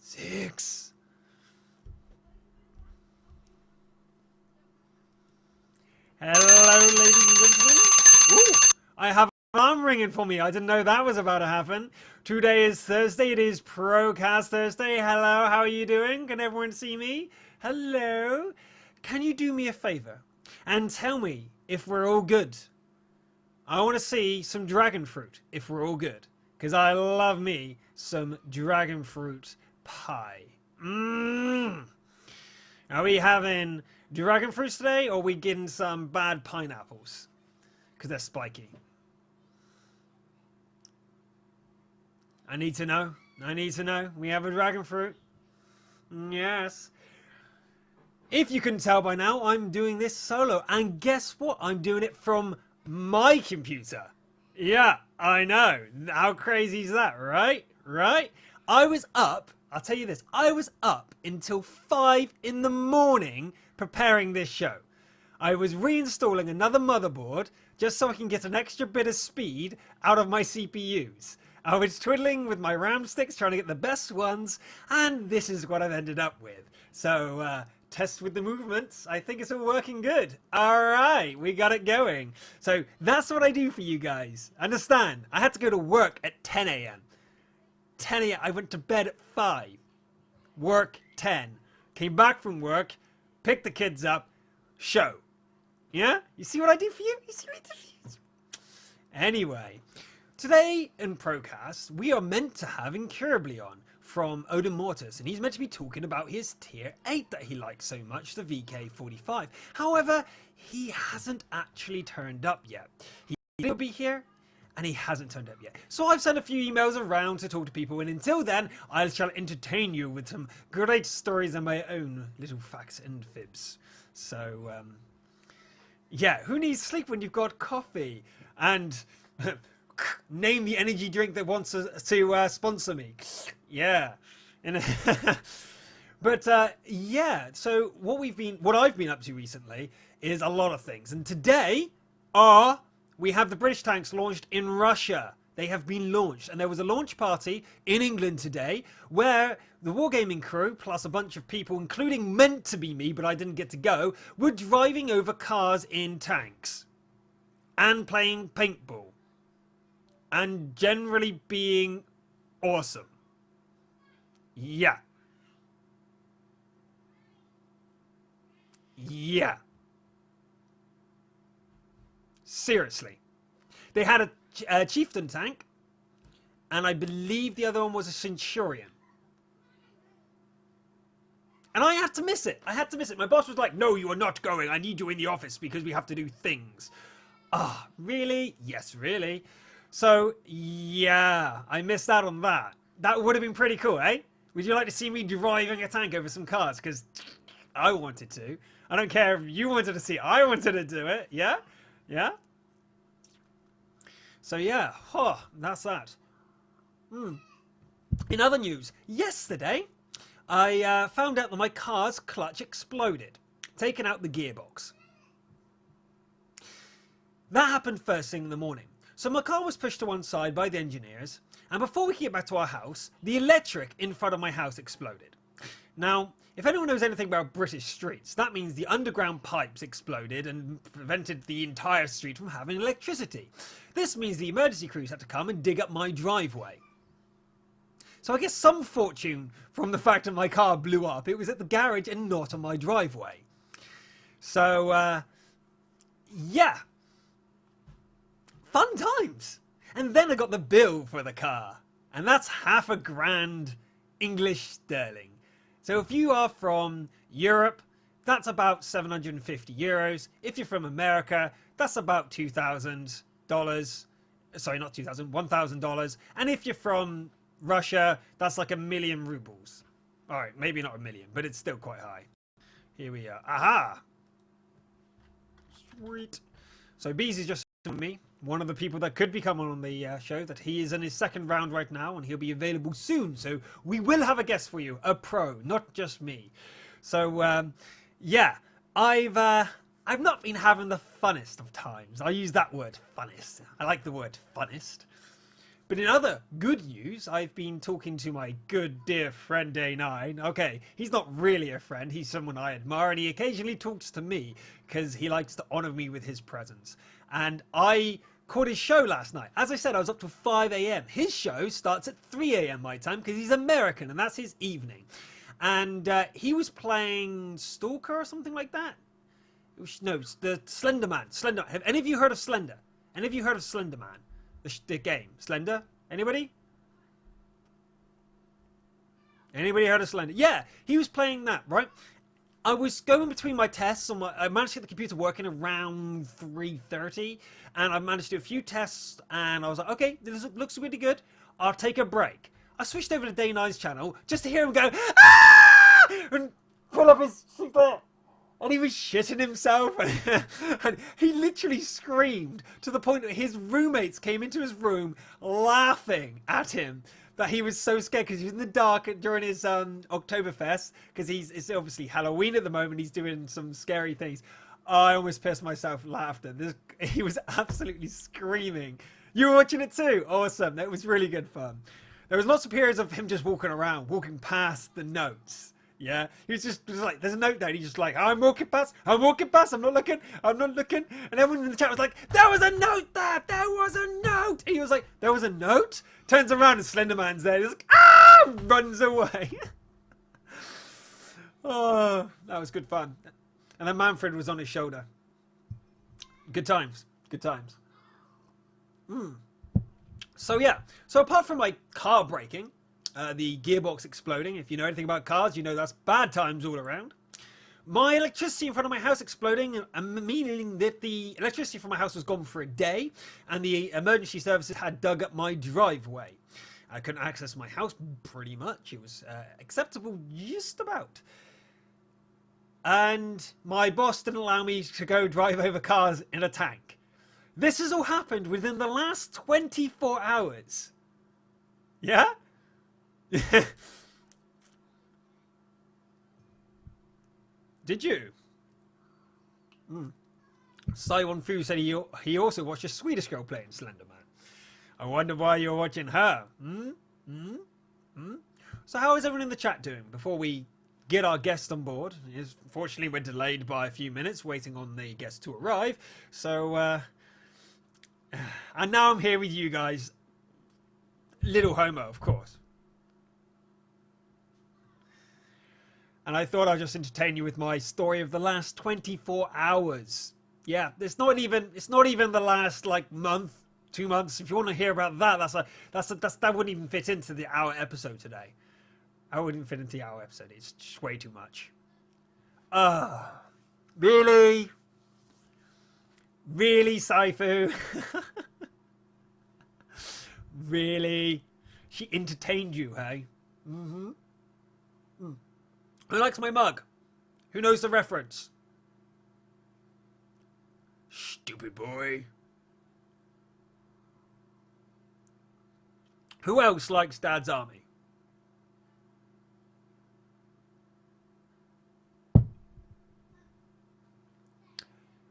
6. Hello, ladies and gentlemen. Ooh, I have an alarm ringing for me. I didn't know that was about to happen. Today is Thursday. It is ProCast Thursday. Hello, how are you doing? Can everyone see me? Hello. Can you do me a favor and tell me if we're all good? I want to see some dragon fruit if we're all good. Because I love me some dragon fruit pie. Mmm. Are we having dragon fruits today, or are we getting some bad pineapples? Because they're spiky. I need to know. I need to know. We have a dragon fruit. Yes. If you can tell by now, I'm doing this solo. And guess what? I'm doing it from my computer. Yeah, I know. How crazy is that, right? Right? I was up, I'll tell you this, I was up until 5 in the morning preparing this show. I was reinstalling another motherboard just so I can get an extra bit of speed out of my CPUs. I was twiddling with my RAM sticks trying to get the best ones, and this is what I've ended up with. So, test with the movements. I think it's all working good. All right, we got it going. So that's what I do for you guys. Understand? I had to go to work at 10 a.m. 10 a.m. I went to bed at 5. Work 10. Came back from work, picked the kids up, show. Yeah? You see what I do for you? You see what I do for you? Anyway, today in ProCast, we are meant to have Incurably on from Odin Mortis, and he's meant to be talking about his tier 8 that he likes so much, the VK45. However, he hasn't actually turned up yet. He will be here, and he hasn't turned up yet. So I've sent a few emails around to talk to people, and until then, I shall entertain you with some great stories and my own little facts and fibs. So, yeah, who needs sleep when you've got coffee? And name the energy drink that wants to sponsor me. Yeah. But yeah, so what I've been up to recently is a lot of things. And today we have the British tanks launched in Russia. They have been launched, and there was a launch party in England today where the Wargaming crew, plus a bunch of people, including meant to be me, but I didn't get to go, were driving over cars in tanks and playing paintball and generally being awesome. Yeah. Yeah. Seriously. They had a chieftain tank, and I believe the other one was a centurion. And I had to miss it. I had to miss it. My boss was like, no, you are not going. I need you in the office because we have to do things. Ah, really? Yes, really? So, yeah, I missed out on that. That would have been pretty cool, eh? Would you like to see me driving a tank over some cars? Because I wanted to. I don't care if you wanted to see it. I wanted to do it. Yeah? Yeah? So, yeah. Oh, that's that. In other news, yesterday, I found out that my car's clutch exploded, taking out the gearbox. That happened first thing in the morning. So my car was pushed to one side by the engineers, and before we could get back to our house, the electric in front of my house exploded. Now, if anyone knows anything about British streets, that means the underground pipes exploded and prevented the entire street from having electricity. This means the emergency crews had to come and dig up my driveway. So I guess some fortune from the fact that my car blew up. It was at the garage and not on my driveway. So, yeah. Fun times. And then I got the bill for the car. And that's $500 English sterling. So if you are from Europe, that's about 750 euros. If you're from America, that's about $2,000. Sorry, not $2,000, $1,000. And if you're from Russia, that's like 1,000,000 rubles. All right, maybe not 1,000,000, but it's still quite high. Here we are. Aha! Sweet. So BeeS is just me, one of the people that could be coming on the show, that he is in his second round right now, and he'll be available soon. So we will have a guest for you, a pro, not just me. So yeah, I've not been having the funnest of times. I'll use that word, funnest. I like the word funnest. But in other good news, I've been talking to my good dear friend A9. Okay, he's not really a friend, he's someone I admire, and he occasionally talks to me because he likes to honour me with his presence. And I caught his show last night. As I said, I was up till 5 a.m. His show starts at 3 a.m. my time because he's American and that's his evening. And he was playing Stalker or something like that. No, the Slender Man. Slender. Have any of you heard of Slender? Any of you heard of Slender Man? The game. Slender? Anybody? Anybody heard of Slender? Yeah, he was playing that, right? I was going between my tests. I managed to get the computer working around 3:30. And I managed to do a few tests. And I was like, okay, this looks really good. I'll take a break. I switched over to Day 9's channel just to hear him go, ah! And pull up his super... And he was shitting himself, and he literally screamed to the point that his roommates came into his room laughing at him. That he was so scared because he was in the dark during his Oktoberfest, because it's obviously Halloween at the moment. He's doing some scary things. I almost pissed myself laughter. He was absolutely screaming. You were watching it too? Awesome. That was really good fun. There was lots of periods of him just walking around, walking past the notes. Yeah, he was just like, there's a note there, and he's just like, I'm walking past, I'm not looking, and everyone in the chat was like, there was a note there, there was a note, and he was like, there was a note? Turns around and Slenderman's there, he's like, ah, runs away. Oh, that was good fun. And then Manfred was on his shoulder. Good times, good times. So yeah, so apart from like car breaking, the gearbox exploding. If you know anything about cars, you know that's bad times all around. My electricity in front of my house exploding, meaning that the electricity from my house was gone for a day, and the emergency services had dug up my driveway. I couldn't access my house pretty much. It was acceptable just about. And my boss didn't allow me to go drive over cars in a tank. This has all happened within the last 24 hours. Yeah? Did you? Saiwon Fu said he also watched a Swedish girl playing Slender Man. I wonder why you're watching her. So how is everyone in the chat doing before we get our guest on board? Unfortunately, we're delayed by a few minutes waiting on the guest to arrive. So, and now I'm here with you guys. Little homo, of course. And I thought I'd just entertain you with my story of the last 24 hours. Yeah, it's not even the last like month, 2 months. If you want to hear about that, that wouldn't even fit into the hour episode today. I wouldn't fit into the hour episode. It's just way too much. Really? Really, Saifu? Really? She entertained you, hey? Who likes my mug? Who knows the reference? Stupid boy. Who else likes Dad's Army?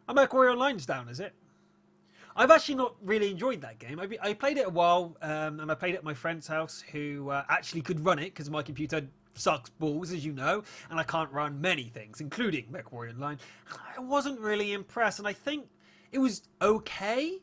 MechWarrior Online's down, is it? I've actually not really enjoyed that game. I played it a while, and I played it at my friend's house, who actually could run it because my computer sucks balls, as you know, and I can't run many things, including MechWarrior Online. I wasn't really impressed, and I think it was okay.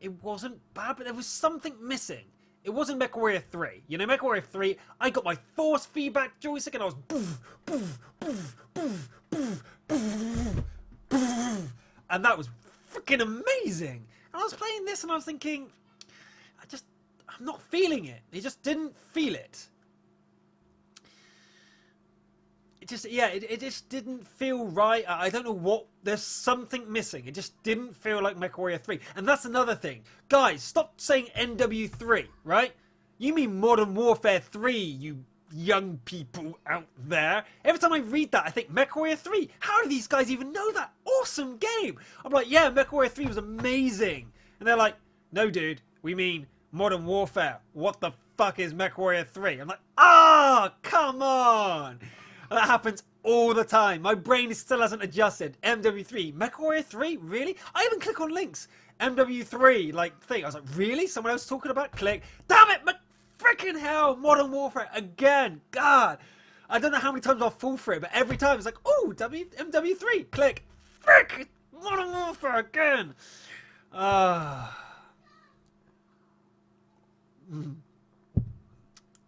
It wasn't bad, but there was something missing. It wasn't MechWarrior 3. You know, MechWarrior 3, I got my force feedback joystick, and I was boof, boof, boof, boof, boof, boof, boof, and that was freaking amazing. And I was playing this, and I was thinking, I'm not feeling it. It just didn't feel it. It just didn't feel right. I don't know what, there's something missing. It just didn't feel like MechWarrior 3. And that's another thing. Guys, stop saying NW3, right? You mean Modern Warfare 3, you young people out there. Every time I read that, I think MechWarrior 3. How do these guys even know that? Awesome game. I'm like, yeah, MechWarrior 3 was amazing. And they're like, no, dude, we mean Modern Warfare. What the fuck is MechWarrior 3? I'm like, come on. That happens all the time. My brain still hasn't adjusted. MW3. MechWarrior 3? Really? I even click on links. MW3 like thing. I was like, really? Someone else talking about click? Damn it, but freaking hell, Modern Warfare again. God, I don't know how many times I'll fall for it, but every time it's like, oh, MW3 click, frick, Modern Warfare again.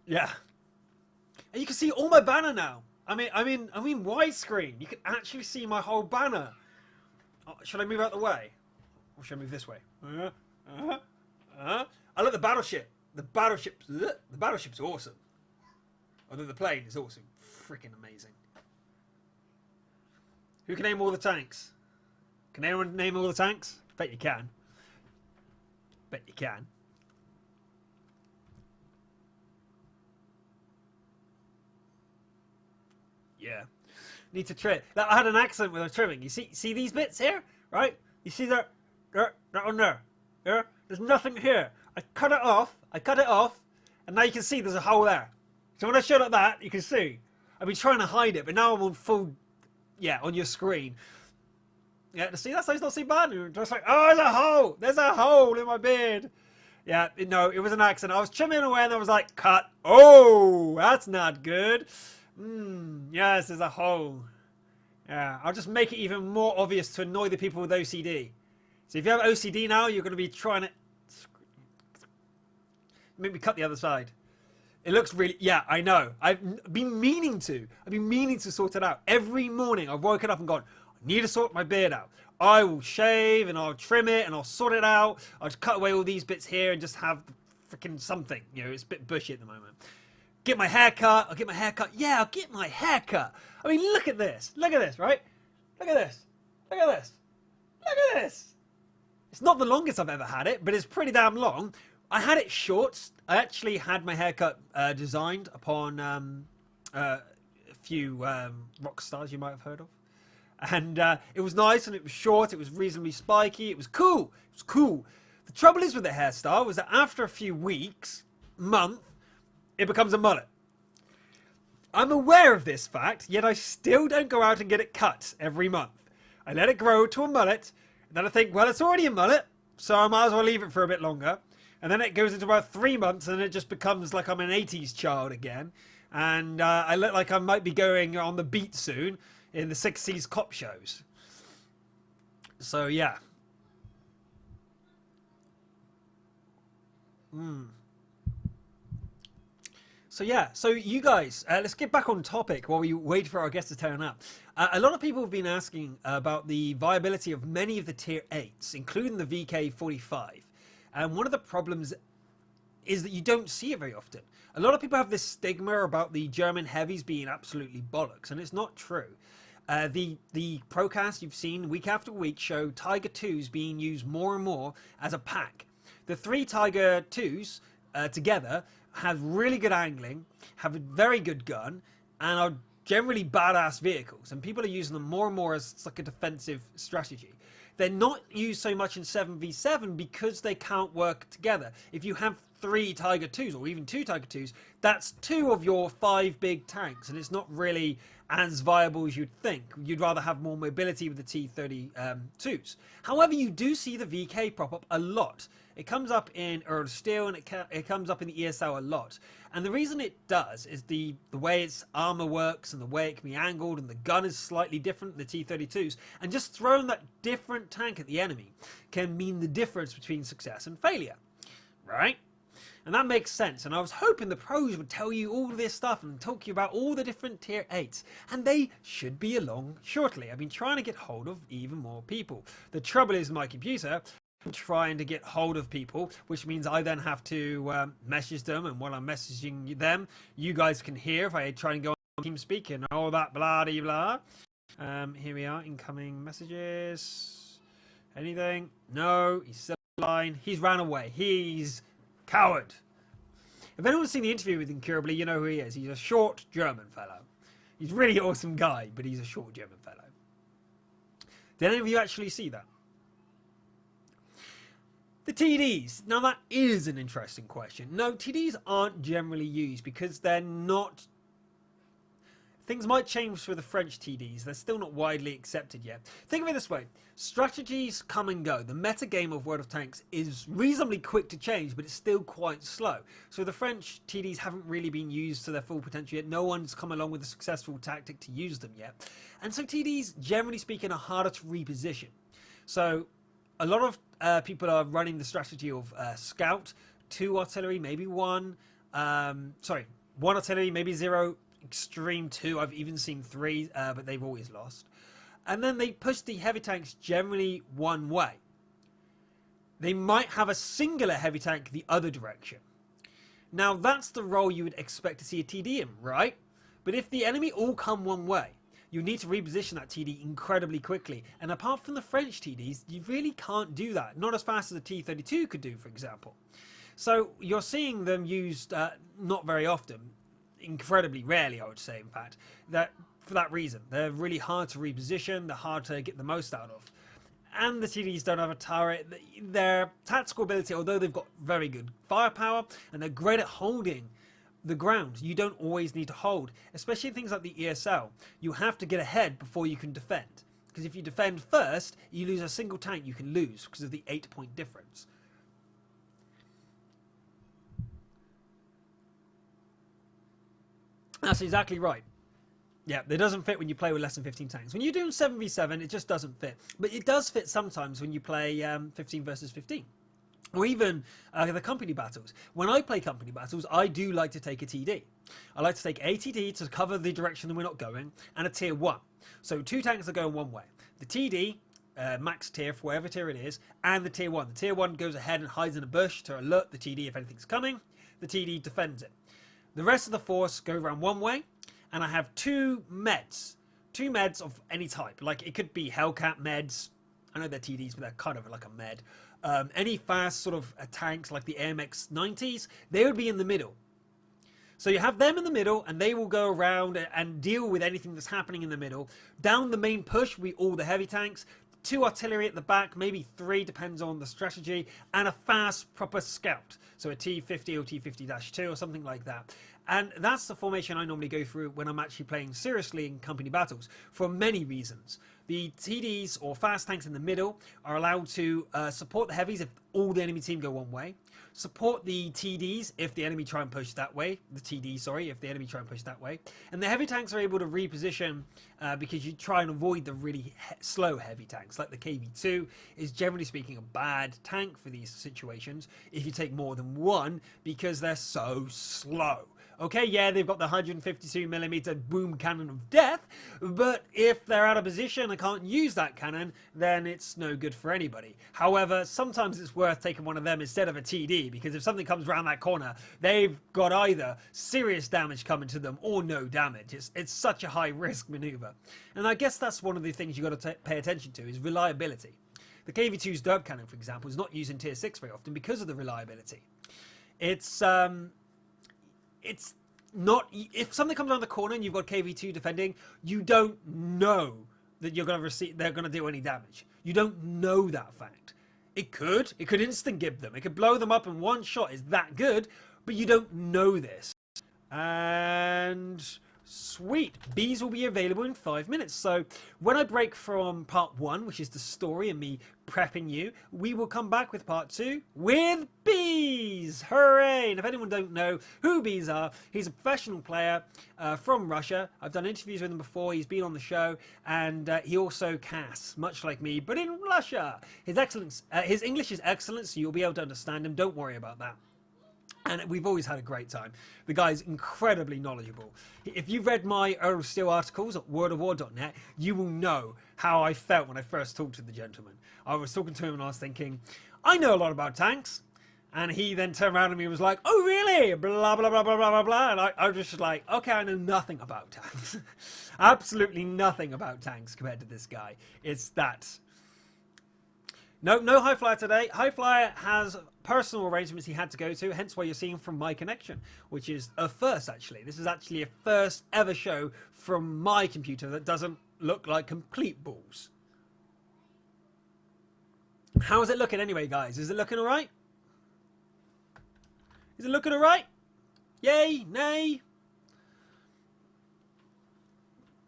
Yeah, and you can see all my banner now. I mean widescreen. You can actually see my whole banner. Oh, should I move out the way? Or should I move this way? I like the battleship. The battleship's awesome. Although the plane is also freaking amazing. Who can name all the tanks? Can anyone name all the tanks? Bet you can. Bet you can. Yeah. Need to trim. I had an accident with a trimming. You see these bits here? Right? You see that on there? Yeah? There's nothing here. I cut it off, and now you can see there's a hole there. So when I show like that, you can see. I've been trying to hide it, but now I'm on full, on your screen. Yeah, see, that's not so bad. You're just like, oh, there's a hole in my beard. Yeah, no, it was an accident. I was trimming away and I was like, cut. Oh, that's not good. Yes, there's a hole. Yeah, I'll just make it even more obvious to annoy the people with OCD. So if you have OCD now, you're going to be trying to... Make me cut the other side. It looks really... Yeah, I know. I've been meaning to sort it out. Every morning I've woken up and gone, I need to sort my beard out. I will shave and I'll trim it and I'll sort it out. I'll just cut away all these bits here and just have freaking something. You know, it's a bit bushy at the moment. Get my hair cut. I'll get my hair cut. Yeah, I'll get my hair cut. I mean, look at this. Look at this, right? Look at this. Look at this. Look at this. It's not the longest I've ever had it, but it's pretty damn long. I had it short. I actually had my haircut designed upon a few rock stars you might have heard of. And it was nice and it was short. It was reasonably spiky. It was cool. It was cool. The trouble is with the hairstyle was that after a few weeks, month, it becomes a mullet. I'm aware of this fact, yet I still don't go out and get it cut every month. I let it grow to a mullet, and then I think, well, it's already a mullet, so I might as well leave it for a bit longer. And then it goes into about 3 months, and it just becomes like I'm an 80s child again. And I look like I might be going on the beat soon in the 60s cop shows. So, yeah. So you guys, let's get back on topic while we wait for our guests to turn up. A lot of people have been asking about the viability of many of the tier 8s, including the VK45. And one of the problems is that you don't see it very often. A lot of people have this stigma about the German heavies being absolutely bollocks, and it's not true. The ProCast you've seen week after week show Tiger 2s being used more and more as a pack. The 3 Tiger 2s together have really good angling, have a very good gun, and are generally badass vehicles. And people are using them more and more as like a defensive strategy. They're not used so much in 7v7 because they can't work together. If you have 3 Tiger 2s or even 2 Tiger 2s, that's 2 of your 5 big tanks, and it's not really as viable as you'd think. You'd rather have more mobility with the T32s. However, you do see the VK prop up a lot. It comes up in Earl Steel and it comes up in the ESL a lot. And the reason it does is the way its armor works and the way it can be angled, and the gun is slightly different than the T32s. And just throwing that different tank at the enemy can mean the difference between success and failure. Right? And that makes sense. And I was hoping the pros would tell you all this stuff and talk to you about all the different tier 8s. And they should be along shortly. I've been trying to get hold of even more people. The trouble is my computer, I'm trying to get hold of people, which means I then have to message them. And while I'm messaging them, you guys can hear if I try and go on TeamSpeak and all that blah de blah. Here we are, incoming messages. Anything? No, he's still online. He's ran away. He's coward. If anyone's seen the interview with Incurably, you know who he is. He's a short German fellow. He's a really awesome guy, but he's a short German fellow. Did any of you actually see that? The TDs. Now that is an interesting question. No, TDs aren't generally used because they're not things might change for the French TDs. They're still not widely accepted yet. Think of it this way. Strategies come and go. The meta game of World of Tanks is reasonably quick to change, but it's still quite slow. So the French TDs haven't really been used to their full potential yet. No one's come along with a successful tactic to use them yet. And so TDs, generally speaking, are harder to reposition. So a lot of people are running the strategy of Scout, 2 artillery, maybe 1. 1 artillery, maybe 0. Extreme 2, I've even seen 3, but they've always lost. And then they push the heavy tanks generally one way. They might have a singular heavy tank the other direction. Now that's the role you would expect to see a TD in, right? But if the enemy all come one way, you need to reposition that TD incredibly quickly. And apart from the French TDs, you really can't do that. Not as fast as a T-32 could do, for example. So you're seeing them used not very often. Incredibly rarely, I would say, in fact, that for that reason. They're really hard to reposition, they're hard to get the most out of. And the TDs don't have a turret. Their tactical ability, although they've got very good firepower and they're great at holding the ground, you don't always need to hold, especially things like the ESL. You have to get ahead before you can defend, because if you defend first, you lose a single tank you can lose because of the 8-point difference. That's exactly right. Yeah, it doesn't fit when you play with less than 15 tanks. When you're doing 7v7, it just doesn't fit. But it does fit sometimes when you play 15 versus 15. Or even the company battles. When I play company battles, I do like to take a TD. I like to take a TD to cover the direction that we're not going, and a tier 1. So 2 tanks are going one way. The TD, max tier for whatever tier it is, and the tier 1. The tier 1 goes ahead and hides in a bush to alert the TD if anything's coming. The TD defends it. The rest of the force go around one way, and I have 2 meds. 2 meds of any type. Like, it could be Hellcat meds. I know they're TDs, but they're kind of like a med. Any fast sort of tanks like the AMX 90s, they would be in the middle. So you have them in the middle, and they will go around and deal with anything that's happening in the middle. Down the main push, all the heavy tanks. 2 artillery at the back, maybe 3, depends on the strategy, and a fast proper scout, so a T50 or T50-2 or something like that. And that's the formation I normally go through when I'm actually playing seriously in company battles, for many reasons. The TDs or fast tanks in the middle are allowed to support the heavies if all the enemy team go one way. Support the TDs if the enemy try and push that way. The TD, sorry, if the enemy try and push that way. And the heavy tanks are able to reposition because you try and avoid the really slow heavy tanks. Like the KV2 is generally speaking a bad tank for these situations if you take more than one because they're so slow. Okay, yeah, they've got the 152mm boom cannon of death, but if they're out of position and can't use that cannon, then it's no good for anybody. However, sometimes it's worth taking one of them instead of a TD, because if something comes around that corner, they've got either serious damage coming to them or no damage. It's such a high-risk maneuver. And I guess that's one of the things you've got to pay attention to, is reliability. The KV2's Derp cannon, for example, is not used in Tier 6 very often because of the reliability. It's not, if something comes around the corner and you've got KV2 defending, you don't know that you're going to receive, they're going to do any damage. You don't know that fact. It could instant give them. It could blow them up in one shot. Is that good? But you don't know this. And sweet, BeeS will be available in 5 minutes. So when I break from part 1, which is the story and me prepping you, we will come back with part 2 with BeeS. Hooray! And if anyone don't know who BeeS are, he's a professional player from Russia. I've done interviews with him before. He's been on the show, and he also casts, much like me, but in Russia. His English is excellent, so you'll be able to understand him. Don't worry about that. And we've always had a great time. The guy's incredibly knowledgeable. If you've read my Earl of Steel articles at worldofwar.net, you will know how I felt when I first talked to the gentleman. I was talking to him and I was thinking, I know a lot about tanks. And he then turned around to me and was like, oh really? Blah, blah, blah, blah, blah, blah, blah. And I was just like, okay, I know nothing about tanks. Absolutely nothing about tanks compared to this guy. It's that. No High Flyer today. High Flyer has personal arrangements he had to go to, hence why you're seeing from my connection, which is a first, actually. This is actually a first ever show from my computer that doesn't look like complete balls. How is it looking anyway, guys? Is it looking all right? Is it looking all right? Yay? Nay?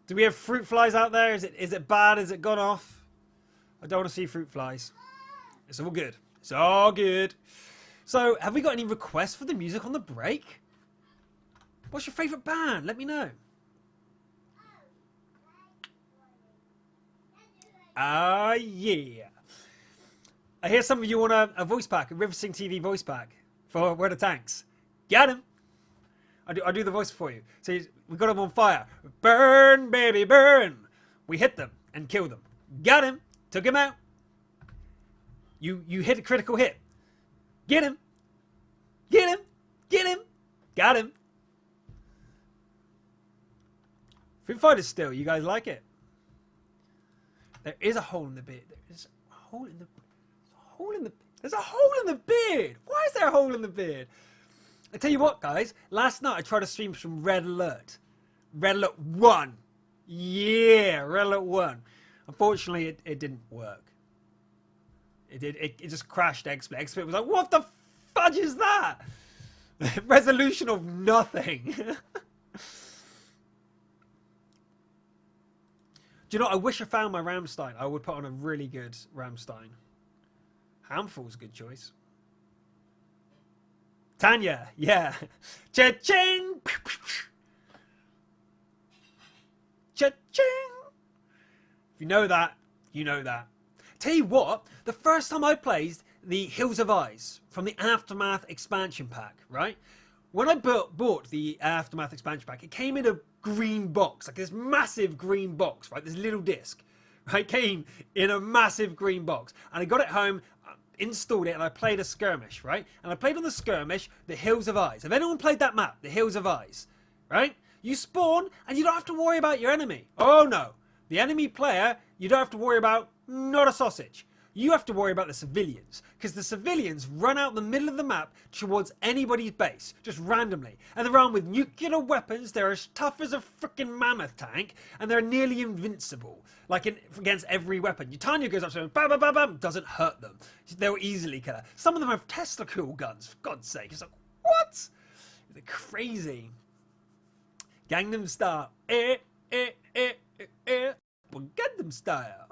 Do we have fruit flies out there? Is it bad? Is it gone off? I don't want to see fruit flies. It's all good. It's all good. So, have we got any requests for the music on the break? What's your favourite band? Let me know. Ah, yeah. I hear some of you want a voice pack, a RivetingTV voice pack for Where the Tanks. Get him. I do the voice for you. So we got them on fire. Burn, baby, burn. We hit them and kill them. Got him. Took him out. You hit a critical hit. Get him. Get him. Get him. Got him. Foo Fighters still. You guys like it? There is a hole in the beard. There's a hole in the There's a hole in the beard. Why is there a hole in the beard? I tell you what, guys. Last night I tried to stream some Red Alert. Red Alert 1. Yeah, Red Alert 1. Unfortunately, it didn't work. It just crashed XSplit. XSplit was like, what the fudge is that? Resolution of nothing. Do you know, I wish I found my Rammstein. I would put on a really good Rammstein. Handful's a good choice. Tanya, yeah. Cha-ching! Cha-ching! If you know that, you know that. Tell you what, the first time I played the Hills of Eyes from the Aftermath expansion pack, right? When I bought the Aftermath expansion pack, it came in a green box, like this massive green box, right? This little disc, right? Came in a massive green box. And I got it home, installed it, and I played a skirmish, right? And I played on the skirmish, the Hills of Eyes. Have anyone played that map, the Hills of Eyes, right? You spawn, and you don't have to worry about your enemy. Oh, no. The enemy player, you don't have to worry about, not a sausage. You have to worry about the civilians, because the civilians run out the middle of the map towards anybody's base, just randomly. And they're armed with nuclear weapons, they're as tough as a freaking mammoth tank, and they're nearly invincible, like against every weapon. Tanya goes up to them, bam, bam, bam, bam, doesn't hurt them. They'll easily kill her. Some of them have Tesla cool guns, for God's sake. It's like, what? They're crazy. Gangnam Style. Gangnam Style.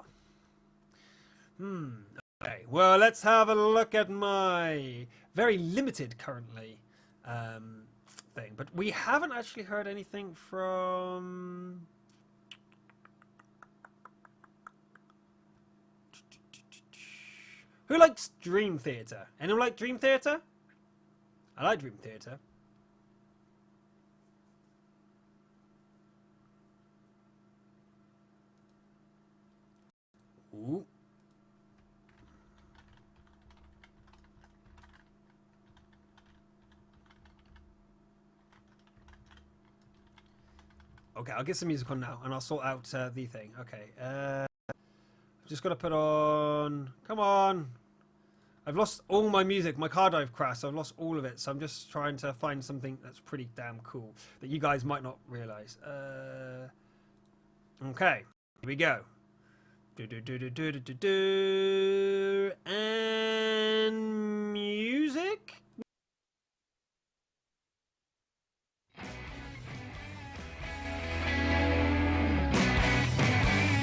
Okay, well, let's have a look at my very limited currently thing. But we haven't actually heard anything from... Who likes Dream Theater? Anyone like Dream Theater? I like Dream Theater. Ooh. Okay, I'll get some music on now, and I'll sort out the thing. Okay, I've just got to put on... Come on! I've lost all my music. My car drive crashed, so I've lost all of it. So I'm just trying to find something that's pretty damn cool that you guys might not realise. Okay, here we go. And music.